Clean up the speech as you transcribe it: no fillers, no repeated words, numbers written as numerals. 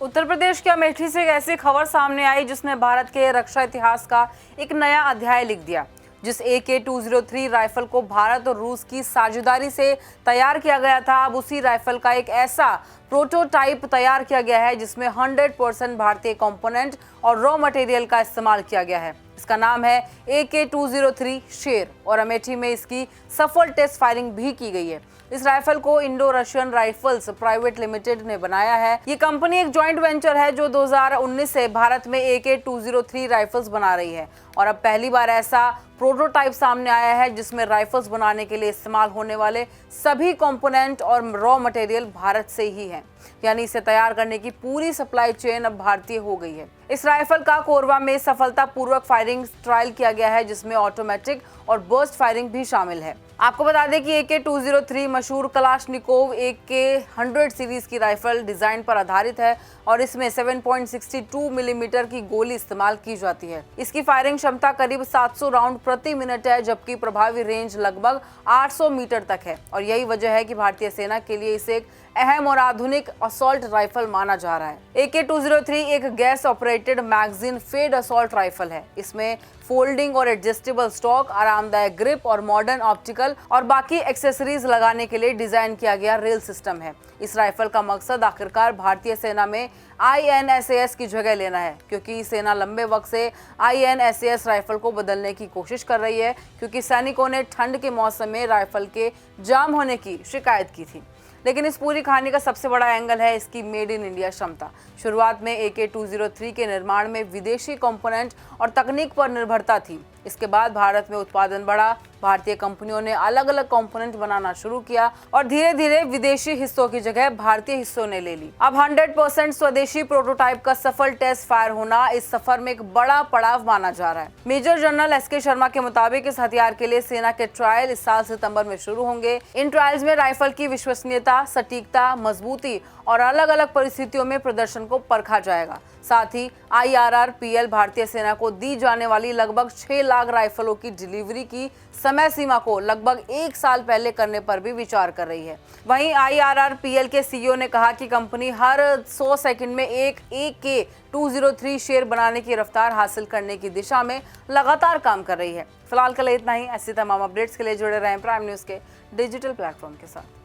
उत्तर प्रदेश के अमेठी से एक ऐसी खबर सामने आई जिसने भारत के रक्षा इतिहास का एक नया अध्याय लिख दिया। जिस AK-203 राइफल को भारत और रूस की साझेदारी से तैयार किया गया था, अब उसी राइफल का एक ऐसा प्रोटोटाइप तैयार किया गया है जिसमें 100% भारतीय कंपोनेंट और रॉ मटेरियल का इस्तेमाल किया गया है। इसका नाम है AK-203 शेर और अमेठी में इसकी सफल टेस्ट फायरिंग भी की गई है। इस राइफल को Indo Russian rifles private limited ने बनाया है। ये कंपनी एक जॉइंट वेंचर है जो 2019 से भारत में AK-203 राइफल्स बना रही है और अब पहली बार ऐसा प्रोटोटाइप सामने आया है जिसमें राइफल्स बनाने के लिए इस्तेमाल होने वाले सभी कंपोनेंट और रॉ मटेरियल भारत से ही हैं। यानी इसे तैयार करने की पूरी सप्लाई चेन अब भारतीय हो गई है। इस राइफल का कोरबा में सफलतापूर्वक फायरिंग ट्रायल किया गया है जिसमें ऑटोमेटिक और बर्स्ट फायरिंग भी शामिल है। आपको बता दें कि AK-203 मशहूर कलाशनिकोव AK-100 सीरीज की राइफल डिजाइन पर आधारित है और इसमें 7.62 मिलीमीटर की गोली इस्तेमाल की जाती है। इसकी फायरिंग क्षमता करीब 700 राउंड प्रति मिनट है जबकि प्रभावी रेंज लगभग 800 मीटर तक है और यही वजह है कि भारतीय सेना के लिए इसे एक अहम और आधुनिक असॉल्ट राइफल माना जा रहा है। AK-203 एक gas operated magazine fed assault rifle है। इसमें फोल्डिंग और एडजस्टेबल स्टॉक, आरामदायक ग्रिप और मॉडर्न ऑप्टिकल और बाकी एक्सेसरीज लगाने के लिए डिजाइन किया गया रेल सिस्टम है। इस राइफल का मकसद आखिरकार भारतीय सेना में INSAS की जगह लेना है क्योंकि सेना लंबे वक्त से INSAS राइफल को बदलने की कोशिश कर रही है क्योंकि सैनिकों ने ठंड के मौसम में राइफल के जाम होने की शिकायत की थी। लेकिन इस पूरी कहानी का सबसे बड़ा एंगल है इसकी मेड इन इंडिया क्षमता। शुरुआत में AK-203 के निर्माण में विदेशी कंपोनेंट और तकनीक पर निर्भरता थी। इसके बाद भारत में उत्पादन बढ़ा, भारतीय कंपनियों ने अलग अलग कंपोनेंट बनाना शुरू किया और धीरे धीरे विदेशी हिस्सों की जगह भारतीय हिस्सों ने ले ली। अब 100% स्वदेशी प्रोटोटाइप का सफल टेस्ट फायर होना इस सफर में एक बड़ा पड़ाव माना जा रहा है। मेजर जनरल SK शर्मा के मुताबिक इस हथियार के लिए सेना के ट्रायल इस साल सितंबर में शुरू होंगे। इन ट्रायल्स में राइफल की विश्वसनीयता, सटीकता, मजबूती और अलग अलग परिस्थितियों में प्रदर्शन को परखा जाएगा। साथ ही IRRPL भारतीय सेना को दी जाने वाली लगभग 6 लाख राइफलों की डिलीवरी की समय सीमा को लगभग 1 साल पहले करने पर भी विचार कर रही है। वहीं IRRPL के CEO ने कहा कि कंपनी हर 100 सेकंड में एक AK-203 शेर बनाने की रफ्तार हासिल करने की दिशा में लगातार काम कर रही है। फिलहाल के लिए इतना ही। ऐसी तमाम अपडेट्स के लिए जुड़े रहें प्राइम न्यूज़ के डिजिटल प्लेटफॉर्म के साथ।